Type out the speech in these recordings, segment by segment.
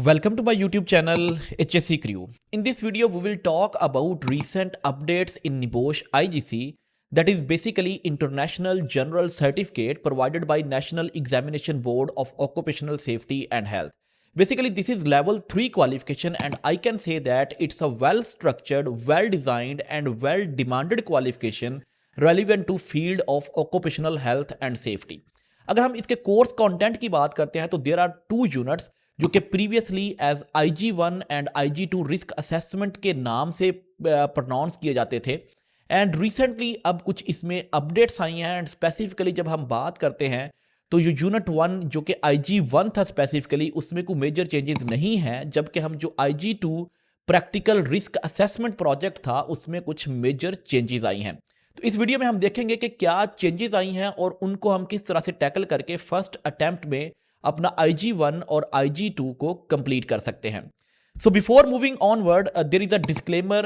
Welcome to my YouTube channel HSC Crew. In this video, we will talk about recent updates in NIBOSH IGC, that is basically International General Certificate provided by National Examination Board of Occupational Safety and Health. Basically, this is level 3 qualification and I can say that it's a well structured, well designed and well demanded qualification relevant to field of occupational health and safety. अगर हम इसके course content की बात करते हैं तो there are 2 units जो कि previously as IG1 and IG2 risk assessment के नाम से प्रोनाउंस किए जाते थे एंड रिसेंटली अब कुछ इसमें अपडेट्स आई हैं एंड स्पेसिफिकली जब हम बात करते हैं तो ये यूनिट 1 जो कि IG1 था स्पेसिफिकली उसमें कोई मेजर चेंजेस नहीं हैं, जबकि हम जो IG2 practical risk assessment project था उसमें कुछ मेजर चेंजेस आई हैं। तो इस वीडियो में हम देखेंगे कि क्या चेंजेस आई हैं और उनको हम किस तरह से टैकल करके फर्स्ट अटेम्प्ट में अपना IG1 और IG2 को कंप्लीट कर सकते हैं। So before moving onward, there is a disclaimer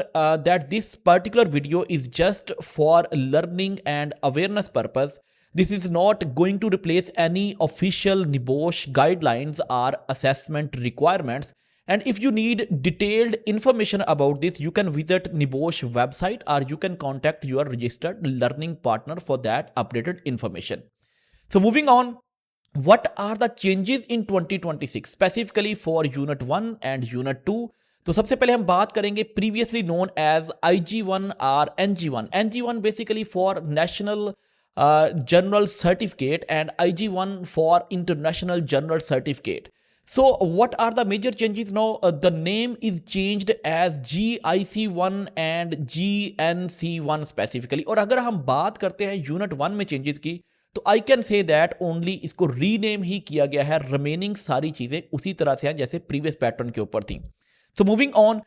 that this particular video is just for learning and awareness purpose. This is not going to replace any official NIBOSH guidelines or assessment requirements. And if you need detailed information about this, you can visit NIBOSH website or you can contact your registered learning partner for that updated information. So moving on, what are the changes in 2026 specifically for unit 1 and unit 2? तो सबसे पहले हम बात करेंगे previously known as IG1 or NG1. NG1 basically for National General Certificate and IG1 for International General Certificate. So what are the major changes now? The name is changed as GIC1 and GNC1 specifically. और अगर हम बात करते हैं unit 1 में changes की तो I can say that only इसको रीनेम ही किया गया है, रिमेनिंग सारी चीजें उसी तरह से हैं जैसे प्रीवियस पैटर्न के ऊपर थी। So moving on,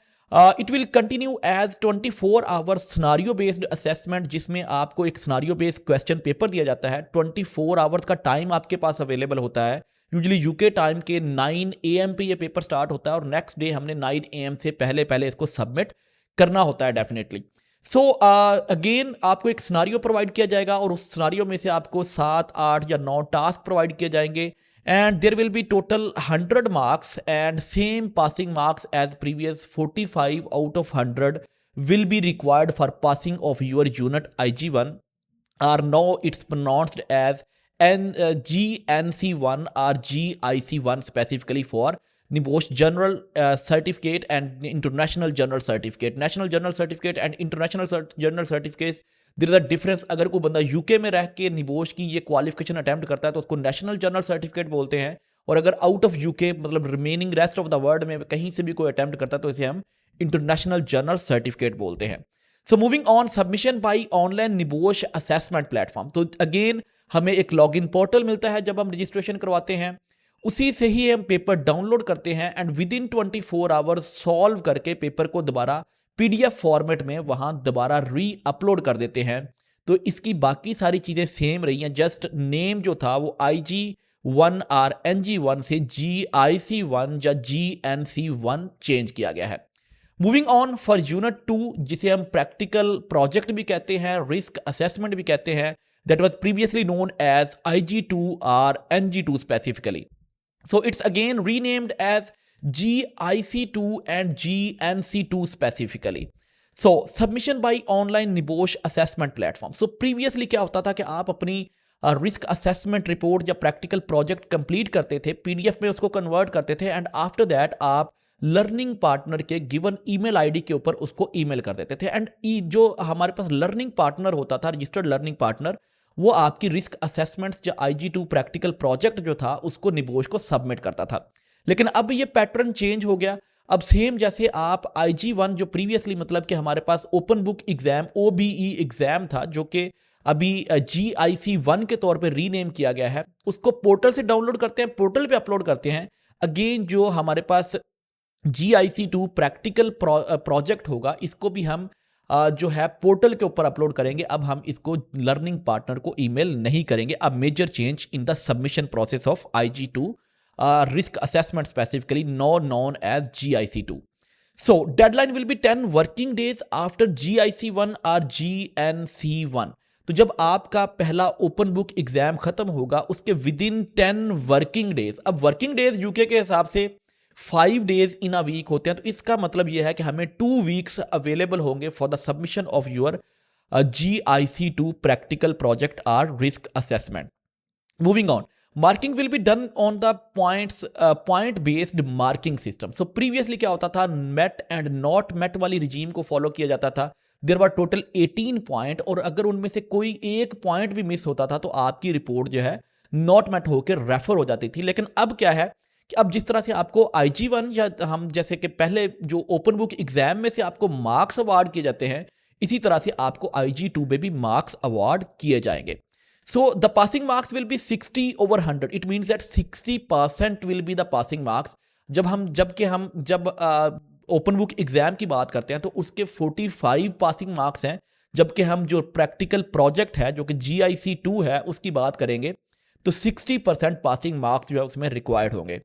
it will continue as 24 hour scenario based assessment, जिसमें आपको एक सिनारियो बेस्ड क्वेश्चन पेपर दिया जाता है। 24 आवर्स का टाइम आपके पास अवेलेबल होता है। यूजुअली यूके टाइम के 9 AM पे ये पेपर स्टार्ट होता है और नेक्स्ट डे हमने 9 AM से पहले इसको सबमिट करना होता है डेफिनेटली। सो अगेन आपको एक सिनारियो प्रोवाइड किया जाएगा और उस सिनारियो में से आपको 7, 8 या 9 टास्क प्रोवाइड किए जाएंगे and there will be total 100 marks and same passing marks as previous 45 out of 100 will be required for passing of your unit IG1 or now it's pronounced as GNC1 or GIC1 specifically for NIBOSH General Certificate and International General Certificate. National General Certificate and International General Certificates, there is a difference. अगर कोई बंदा UK में रह के NIBOSH की ये qualification attempt करता है तो उसको नेशनल जनरल सर्टिफिकेट बोलते हैं, और अगर आउट ऑफ यूके मतलब remaining rest of the world में कहीं से भी कोई अटेम्प्ट करता है तो इसे हम इंटरनेशनल जनरल सर्टिफिकेट बोलते हैं। So moving on, submission by online NIBOSH assessment platform. तो अगेन हमें एक लॉगिन पोर्टल मिलता है जब हम रजिस्ट्रेशन करवाते हैं, उसी से ही हम पेपर डाउनलोड करते हैं and with in 24 hours solve करके पेपर को दोबारा PDF फॉर्मेट में वहां दोबारा री अपलोड कर देते हैं। तो इसकी बाकी सारी चीज़ें सेम रही हैं, जस्ट नेम जो था वो IG1 और NG1 से GIC1 या GNC1 चेंज किया गया है। मूविंग ऑन फॉर यूनिट 2, जिसे हम प्रैक्टिकल प्रोजेक्ट भी कहते हैं, रिस्क असेसमेंट भी कहते हैं, that was previously known as IG2 और NG2 specifically. So it's again renamed as GIC2 and GNC2 specifically. So submission by online NIBOSH assessment platform. So previously क्या होता था कि आप अपनी रिस्क असेसमेंट रिपोर्ट या प्रैक्टिकल प्रोजेक्ट कंप्लीट करते थे, PDF में उसको कन्वर्ट करते थे एंड आफ्टर दैट आप लर्निंग पार्टनर के गिवन ईमेल ID के ऊपर उसको ईमेल कर देते थे एंड जो हमारे पास लर्निंग पार्टनर होता था, रजिस्टर्ड लर्निंग पार्टनर, वो आपकी रिस्क असेसमेंट्स या IG2 प्रैक्टिकल प्रोजेक्ट जो था उसको NIBOSH को सबमिट करता था। लेकिन अब ये पैटर्न चेंज हो गया। अब सेम जैसे आप IG1 जो प्रीवियसली मतलब कि हमारे पास open book exam OBE exam था, जो कि अभी GIC1 के तौर पे रीनेम किया गया है, उसको पोर्टल से डाउनलोड करते हैं, पोर्टल पे अपलोड करते हैं। अगेन जो हमारे पास GIC2 प्रैक्टिकल प्रोजेक्ट होगा इसको भी हम जो है पोर्टल के ऊपर अपलोड करेंगे। अब हम इसको लर्निंग पार्टनर को ईमेल नहीं करेंगे। अब major change in the submission process of IG2 risk assessment specifically known as GIC2. So deadline will be 10 working days after GIC1 और GNC1. तो जब आपका पहला ओपन बुक एग्जाम खत्म होगा उसके विद इन 10 वर्किंग डेज, अब वर्किंग डेज यूके के हिसाब से 5 days इन अ वीक होते हैं, तो इसका मतलब यह है कि हमें 2 weeks अवेलेबल होंगे for the submission of your GIC2 practical project or risk assessment. Moving on, marking will be done on the point based marking system. So previously क्या होता था, met and not met वाली regime को follow किया जाता था. There were total 18 point, और अगर उनमें से कोई एक पॉइंट भी मिस होता था तो आपकी रिपोर्ट जो है नॉट मेट होकर रेफर हो जाती थी. लेकिन अब क्या है कि अब जिस तरह से आपको IG1 या हम जैसे कि पहले जो ओपन बुक एग्जाम में से आपको मार्क्स अवार्ड किए जाते हैं, इसी तरह से आपको IG2 में भी मार्क्स अवार्ड किए जाएंगे. So the passing marks will be 60 over 100. It means that 60% will be the passing marks. जब ओपन बुक एग्जाम की बात करते हैं तो उसके 45 पासिंग मार्क्स हैं, जबकि हम जो प्रैक्टिकल प्रोजेक्ट है जो कि GIC2 है उसकी बात करेंगे तो 60% पासिंग मार्क्स जो है उसमें रिक्वायर्ड होंगे.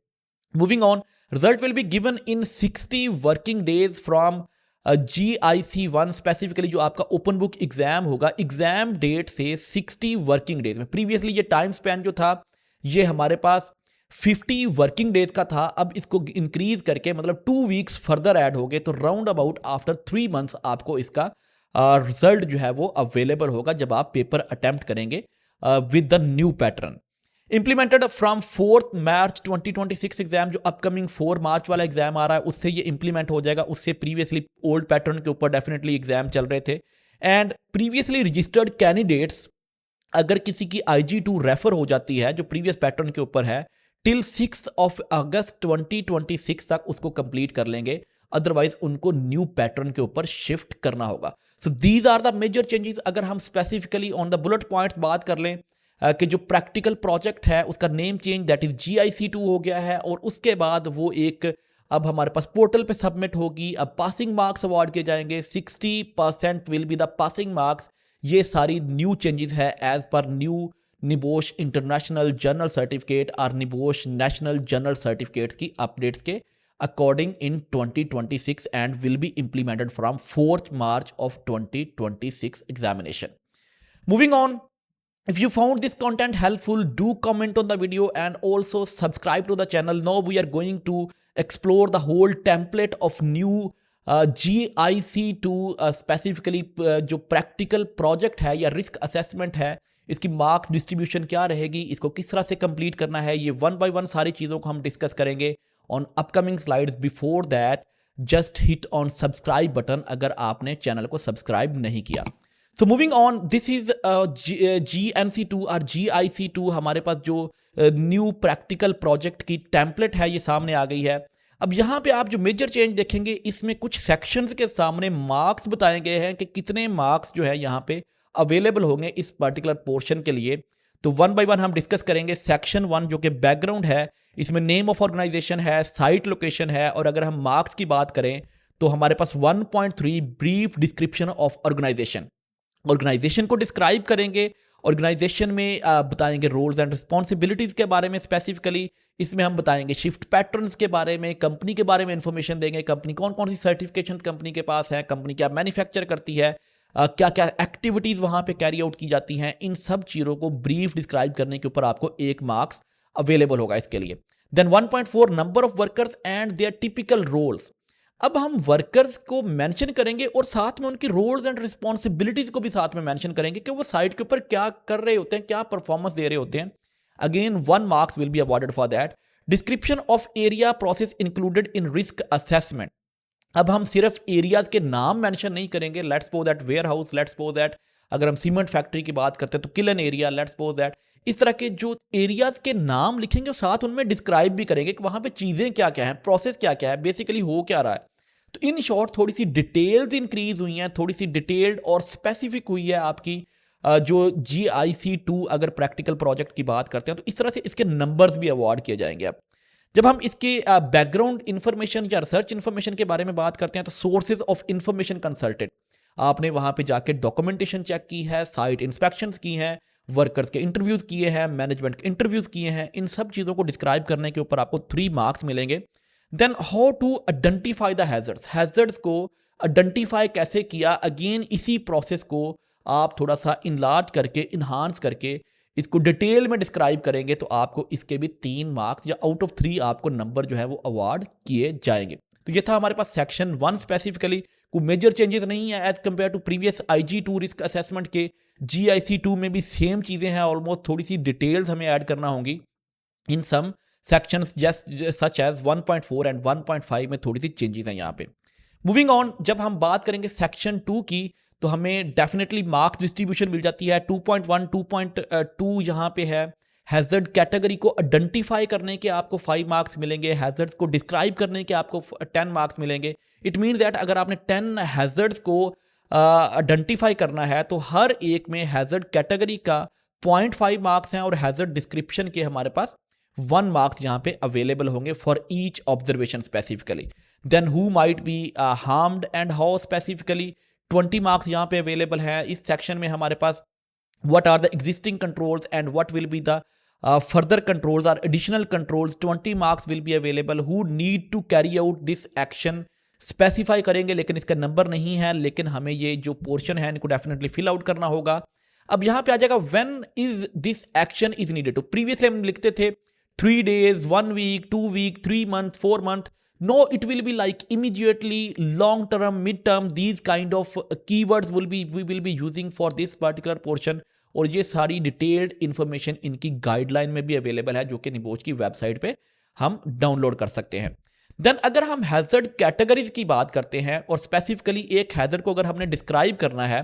Moving on, result will be given in 60 working days from GIC1. Specifically जो आपका ओपन बुक एग्जाम होगा, एग्जाम डेट से 60 वर्किंग डेज में. प्रीवियसली ये टाइम स्पैन जो था ये हमारे पास 50 वर्किंग डेज का था, अब इसको इंक्रीज करके मतलब 2 weeks फर्दर ऐड हो गए, तो राउंड अबाउट आफ्टर 3 months आपको इसका रिजल्ट जो है वो अवेलेबल होगा जब आप पेपर अटेम्प्ट करेंगे with the new pattern. Implemented from 4 March 2026 exam, जो अपकमिंग 4 March वाला एग्जाम आ रहा है उससे ये इंप्लीमेंट हो जाएगा. उससे प्रीवियसली ओल्ड पैटर्न के ऊपर डेफिनेटली एग्जाम चल रहे थे. एंड प्रीवियसली रजिस्टर्ड कैंडिडेट्स अगर किसी की IG2 रेफर हो जाती है जो प्रीवियस पैटर्न के ऊपर है, टिल 6 August 2026 तक उसको कंप्लीट कर लेंगे, अदरवाइज उनको न्यू पैटर्न के ऊपर शिफ्ट करना होगा. So these are the major changes. अगर हम specifically on the bullet points बात कर लें कि जो प्रैक्टिकल प्रोजेक्ट है उसका name change that is GIC2 हो गया है, और उसके बाद वो एक अब हमारे पास पोर्टल पे सबमिट होगी. अब पासिंग मार्क्स अवार्ड किए जाएंगे, 60% will be the passing marks. ये सारी न्यू चेंजेस है as per new NEBOSH international general certificate और निबोश नेशनल जर्नल सर्टिफिकेट्स की अपडेट्स के according in 2026 and will be implemented from 4 March of 2026 examination. Moving on, if you found this content helpful, do comment on the video and also subscribe to the channel. Now we are going to explore the whole template of new GIC2 specifically जो practical project है या risk assessment है, इसकी marks distribution क्या रहेगी, इसको किस तरह से कंप्लीट करना है, ये 1 by 1 सारी चीज़ों को हम डिस्कस करेंगे on upcoming slides. Before that just hit on subscribe button अगर आपने चैनल को सब्सक्राइब नहीं किया. तो moving on, this is GNC2 और GIC2. हमारे पास जो न्यू प्रैक्टिकल प्रोजेक्ट की टेम्पलेट है ये सामने आ गई है. अब यहाँ पे आप जो मेजर चेंज देखेंगे, इसमें कुछ सेक्शंस के सामने मार्क्स बताए गए हैं कि कितने मार्क्स जो है यहाँ पे अवेलेबल होंगे इस पर्टिकुलर पोर्शन के लिए. तो 1 by 1 हम डिस्कस करेंगे. सेक्शन 1 जो कि बैकग्राउंड है, इसमें नेम ऑफ ऑर्गेनाइजेशन है, साइट लोकेशन है, और अगर हम मार्क्स की बात करें तो हमारे पास 1.3 brief description of organization. Organization को डिस्क्राइब करेंगे, ऑर्गेनाइजेशन में बताएंगे रोल्स एंड रिस्पॉन्सिबिलिटीज़ के बारे में. स्पेसिफिकली इसमें हम बताएंगे शिफ्ट पैटर्न्स के बारे में, कंपनी के बारे में इंफॉर्मेशन देंगे, कंपनी कौन कौन सी सर्टिफिकेशन कंपनी के पास है, कंपनी क्या मैन्युफैक्चर करती है, क्या क्या एक्टिविटीज़ वहाँ पे कैरी आउट की जाती हैं. इन सब चीज़ों को ब्रीफ डिस्क्राइब करने के ऊपर आपको 1 मार्क्स अवेलेबल होगा इसके लिए. Then 1.4 number of workers and their typical roles. अब हम वर्कर्स को मेंशन करेंगे और साथ में उनकी रोल्स एंड रिस्पॉन्सिबिलिटीज को भी साथ में मेंशन करेंगे कि वो साइट के ऊपर क्या कर रहे होते हैं, क्या परफॉर्मेंस दे रहे होते हैं. Again 1 marks will be awarded for that. Description of area process included in risk assessment. अब हम सिर्फ एरियाज के नाम मेंशन नहीं करेंगे. Let's suppose that warehouse, let's suppose that अगर हम सीमेंट फैक्ट्री की बात करते हैं तो kiln area, let's suppose that. इस तरह के जो एरियाज के नाम लिखेंगे और साथ उनमें डिस्क्राइब भी करेंगे कि वहाँ पे चीज़ें क्या क्या हैं, प्रोसेस क्या क्या है, बेसिकली हो क्या रहा है. तो इन शॉर्ट थोड़ी सी डिटेल्स इंक्रीज हुई हैं, थोड़ी सी डिटेल्ड और स्पेसिफिक हुई है आपकी जो GIC2 अगर प्रैक्टिकल प्रोजेक्ट की बात करते हैं तो इस तरह से इसके नंबर्स भी अवार्ड किए जाएंगे. अब जब हम इसके बैकग्राउंड इन्फॉर्मेशन या रिसर्च इन्फॉर्मेशन के बारे में बात करते हैं तो सोर्सेज ऑफ इन्फॉर्मेशन कंसल्टेड, आपने वहाँ पे जाके डॉक्यूमेंटेशन चेक की है, साइट इंस्पेक्शंस की हैं, वर्कर्स के इंटरव्यूज़ किए हैं, मैनेजमेंट के इंटरव्यूज़ किए हैं. इन सब चीज़ों को डिस्क्राइब करने के ऊपर आपको 3 मार्क्स मिलेंगे. Then how to identify the hazards को आइडेंटिफाई कैसे किया. अगेन इसी प्रोसेस को आप थोड़ा सा इनलार्ज करके, इन्हांस करके इसको डिटेल में डिस्क्राइब करेंगे तो आपको इसके भी 3 मार्क्स या आउट ऑफ 3 आपको नंबर जो है वो अवार्ड किए जाएंगे। तो ये था हमारे पास सेक्शन 1 स्पेसिफिकली। कोई मेजर चेंजेस नहीं है as compare to previous IG2 risk assessment के। GIC2 में भी सेम चीज़ें हैं ऑलमोस्ट, थोड़ी सी डिटेल्स हमें ऐड करना होंगी in some sections just such as 1.4 and 1.5 में थोड़ी सी चेंजेस हैं यहाँ पे। मूविंग ऑन, जब हम बात करेंगे सेक्शन 2 की तो हमें डेफिनेटली मार्क्स डिस्ट्रीब्यूशन मिल जाती है। 2.1 2.2 यहाँ पे है हैजर्ड कैटेगरी को आइडेंटिफाई करने के आपको 5 मार्क्स मिलेंगे, हैजर्ड्स को डिस्क्राइब करने के आपको 10 मार्क्स मिलेंगे। इट मीन्स दैट अगर आपने 10 हैजर्ड्स को आइडेंटिफाई करना है तो हर एक में हैजर्ड कैटेगरी का 0.5 मार्क्स हैं और हैजर्ड डिस्क्रिप्शन के हमारे पास 1 मार्क्स यहाँ पे अवेलेबल होंगे for each observation specifically. Then who might be harmed and how specifically 20 marks यहाँ पे अवेलेबल है। इस सेक्शन में हमारे पास what are the existing controls and what will be the further controls or additional controls, 20 marks will be available। who need to carry out this action specify करेंगे, लेकिन इसका नंबर नहीं है, लेकिन हमें ये जो पोर्शन है इनको डेफिनेटली फिल आउट करना होगा। अब यहाँ पे आ जाएगा when is this action is needed to. Previously हम लिखते थे 3 days, 1 week, 2 week, 3 months, 4 month। No, it will be like immediately, long term, mid term, these kind of keywords we will be using for this particular portion। और ये सारी detailed information इनकी guideline में भी available है जो कि NEBOSH की वेबसाइट पे हम डाउनलोड कर सकते हैं। देन अगर हम हैजर्ड कैटेगरीज की बात करते हैं और स्पेसिफिकली एक हैजर्ड को अगर हमने डिस्क्राइब करना है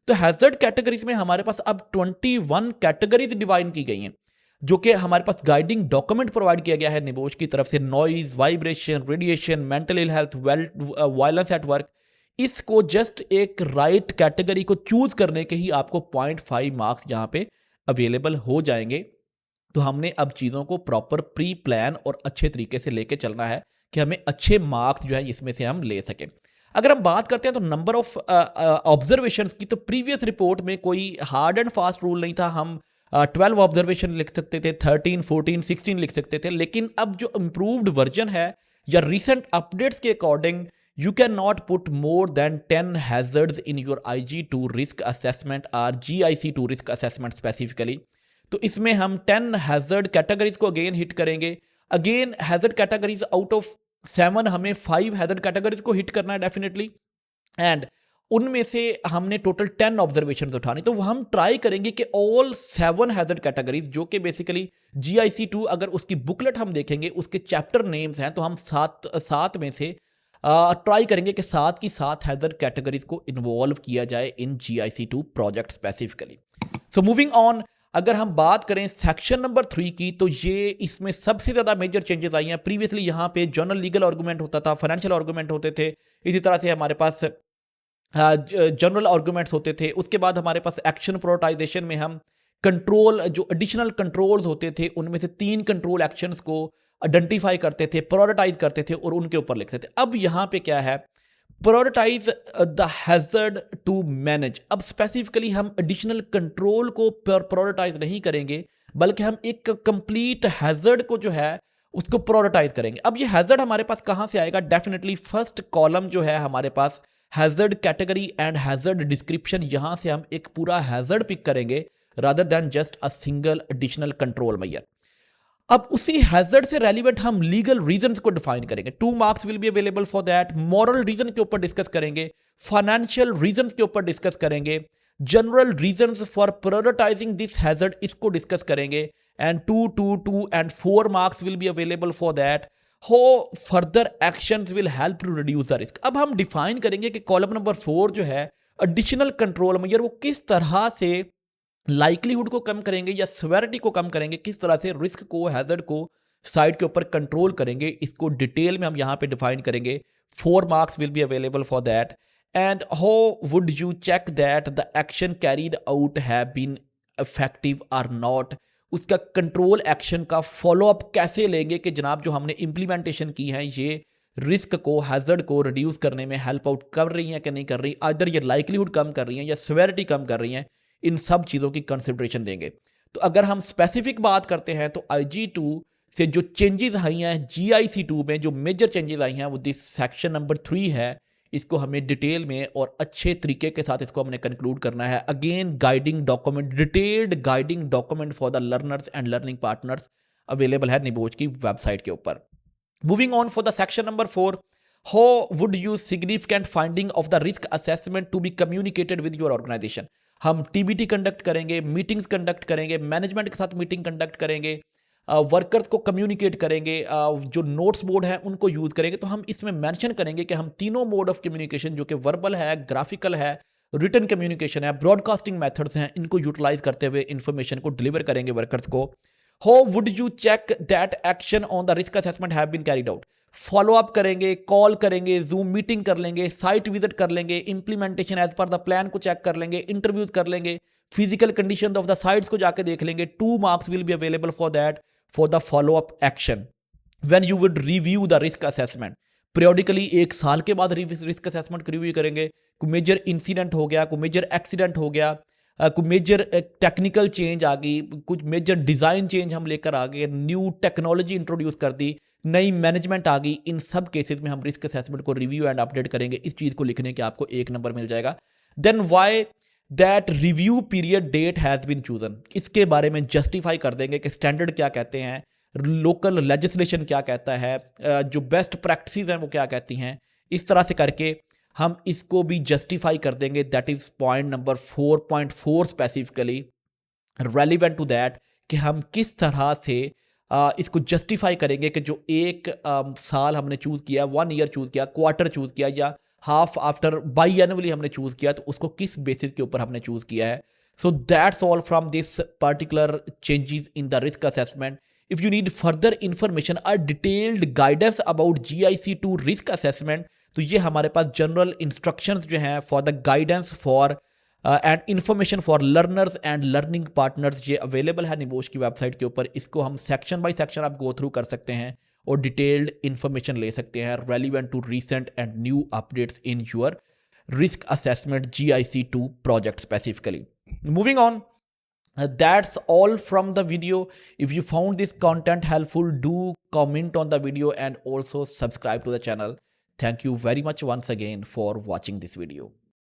तो हैजर्ड कैटेगरीज में हमारे पास अब 21 कैटेगरीज डिवाइड की गई हैं जो कि हमारे पास गाइडिंग डॉक्यूमेंट प्रोवाइड किया गया है निबोश की तरफ से। Noise, vibration, radiation, mental ill health, violence at work, इसको जस्ट एक राइट कैटेगरी को चूज करने के ही आपको 0.5 मार्क्स यहाँ पे अवेलेबल हो जाएंगे। तो हमने अब चीज़ों को प्रॉपर प्री प्लान और अच्छे तरीके से लेके चलना है कि हमें अच्छे मार्क्स जो है इसमें से हम ले सकें। अगर हम बात करते हैं तो नंबर ऑफ ऑब्जर्वेशंस की, तो प्रीवियस रिपोर्ट में कोई हार्ड एंड फास्ट रूल नहीं था। हम 12 ऑब्जर्वेशन लिख सकते थे, 13, 14, 16 लिख सकते थे, लेकिन अब जो इम्प्रूव्ड वर्जन है या रिसेंट अपडेट्स के according you cannot put more than 10 hazards in your IG2 risk assessment or GIC2 risk assessment specifically। तो इसमें हम 10 hazard categories को अगेन हिट करेंगे। Again hazard categories out of 7 हमें 5 hazard categories को हिट करना है डेफिनेटली, एंड उनमें से हमने टोटल 10 ऑब्जर्वेशन उठाने। तो हम ट्राई करेंगे कि ऑल 7 हैजर्ड कैटेगरीज जो कि बेसिकली GIC2 अगर उसकी बुकलेट हम देखेंगे उसके चैप्टर नेम्स हैं तो हम 7 में से ट्राई करेंगे कि 7 की 7 हैजर्ड कैटेगरीज को इन्वॉल्व किया जाए इन GIC2 project specifically. So moving on, अगर हम बात करें सेक्शन नंबर 3 की तो ये इसमें सबसे ज़्यादा मेजर चेंजेस आई हैं। प्रीवियसली यहाँ पे जर्नल लीगल आर्गूमेंट होता था, फाइनेंशियल आर्गूमेंट होते थे, इसी तरह से हमारे पास जनरल आर्गूमेंट्स होते थे। उसके बाद हमारे पास एक्शन प्रोटाइजेशन में हम कंट्रोल, जो एडिशनल कंट्रोल्स होते थे उनमें से 3 कंट्रोल एक्शंस को आइडेंटिफाई करते थे, प्रायोरिटाइज करते थे और उनके ऊपर लिखते थे। अब यहाँ पे क्या है, prioritise the hazard to manage. अब स्पेसिफिकली हम एडिशनल कंट्रोल को प्रायोरिटाइज नहीं करेंगे बल्कि हम एक कंप्लीट हैजर्ड को जो है उसको प्रायोरिटाइज करेंगे। अब ये हैजर्ड हमारे पास कहाँ से आएगा? डेफिनेटली फर्स्ट कॉलम जो है हमारे पास hazard category and hazard description, यहाँ से हम एक पूरा हैजर्ड पिक करेंगे rather than just a single additional control measure. अब उसी हैजर्ड से रेलिवेंट हम लीगल रीजंस को डिफाइन करेंगे। 2 marks will be available for that. Moral reason के ऊपर डिस्कस करेंगे, फाइनेंशियल रीजंस के ऊपर डिस्कस करेंगे, general reasons for prioritising this hazard इसको डिस्कस करेंगे, and 2, 2, 2 and 4 marks will be available for that. हो further actions will help to reduce the risk. अब हम डिफाइन करेंगे कि कॉलम नंबर 4 जो है एडिशनल कंट्रोल मेजर वो किस तरह से लाइकलीहुड को कम करेंगे या सेवेरिटी को कम करेंगे, किस तरह से रिस्क को, हैजर्ड को साइड के ऊपर कंट्रोल करेंगे, इसको डिटेल में हम यहाँ पे डिफाइन करेंगे। 4 marks will be available for that. And how would you check that the action carried out have been effective और नॉट। उसका कंट्रोल एक्शन का फॉलोअप कैसे लेंगे कि जनाब जो हमने इम्प्लीमेंटेशन की है ये रिस्क को, हैजर्ड को रिड्यूस करने में हेल्प आउट कर रही हैं कि नहीं कर रही, अदर ये लाइकलीहुड कम कर रही हैं या सेवेरिटी कम कर रही हैं, इन सब चीज़ों की कंसिडरेशन देंगे। तो अगर हम स्पेसिफिक बात करते हैं तो IG2 से जो चेंजेस आई हैं GIC2 में, जो मेजर चेंजेस आई हैं वो दिस सेक्शन नंबर 3 है, इसको हमें डिटेल में और अच्छे तरीके के साथ इसको हमने कंक्लूड करना है। Again guiding document, detailed guiding document for the learners and learning partners available है निबोच की वेबसाइट के ऊपर। Moving on for the section number 4, how would you significant finding of the risk assessment to be communicated with your organization. हम TBT conduct करेंगे, meetings conduct करेंगे, management के साथ meeting conduct करेंगे, वर्कर्स को कम्युनिकेट करेंगे, जो नोट्स बोर्ड है उनको यूज़ करेंगे। तो हम इसमें मेंशन करेंगे कि हम तीनों मोड ऑफ कम्युनिकेशन जो कि वर्बल है, ग्राफिकल है, रिटन कम्युनिकेशन है, ब्रॉडकास्टिंग मेथड्स हैं, इनको यूटिलाइज करते हुए इन्फॉर्मेशन को डिलीवर करेंगे वर्कर्स को। How would you check that action on the risk assessment have been carried out. Follow up करेंगे, कॉल करेंगे, जूम मीटिंग कर लेंगे, साइट विजिट कर लेंगे, implementation as per the plan को चेक कर लेंगे, इंटरव्यूज कर लेंगे, physical condition of the sites को जाके देख लेंगे। 2 marks will be available for that for the follow-up action when you would review the risk assessment। periodically 1 साल के बाद रिस्क असेसमेंट को रिव्यू करेंगे। कोई मेजर इंसिडेंट हो गया, कोई मेजर एक्सीडेंट हो गया, कोई मेजर टेक्निकल चेंज आ गई, कुछ मेजर डिज़ाइन चेंज हम लेकर आ गए, न्यू टेक्नोलॉजी इंट्रोड्यूस कर दी, नई मैनेजमेंट आ गई, इन सब केसेस में हम रिस्क असेसमेंट को रिव्यू एंड अपडेट करेंगे। इस चीज़ को लिखने के आपको 1 नंबर मिल जाएगा। Then why that review period date has been chosen, इसके बारे में जस्टिफाई कर देंगे कि स्टैंडर्ड क्या कहते हैं, लोकल लेजिस्लेशन क्या कहता है, जो बेस्ट प्रैक्टिसेस हैं वो क्या कहती हैं। इस तरह से करके हम इसको भी जस्टिफाई कर देंगे। That is point number 4.4 specifically relevant to that, कि हम किस तरह से इसको जस्टिफाई करेंगे कि जो 1 साल हमने चूज़ किया, 1 ईयर चूज़ किया, क्वार्टर चूज़ किया, या हाफ आफ्टर बाई एनुअली हमने चूज़ किया, तो उसको किस बेसिस के ऊपर हमने चूज़ किया है। So that's all from this particular changes in the risk assessment. If you need further information or detailed guidance about GIC2 risk assessment, तो ये हमारे पास जनरल इंस्ट्रक्शंस जो हैं for the guidance for and information for learners and learning partners, ये available है NEBOSH की website के ऊपर। इसको हम सेक्शन बाय सेक्शन आप गो थ्रू कर सकते हैं और डिटेल्ड इंफॉर्मेशन ले सकते हैं relevant to recent and new updates in your risk assessment GIC2 project specifically. Moving on, that's all from the video. If you found this content helpful, do comment on the video and also subscribe to the channel. Thank you very much once again for watching this video.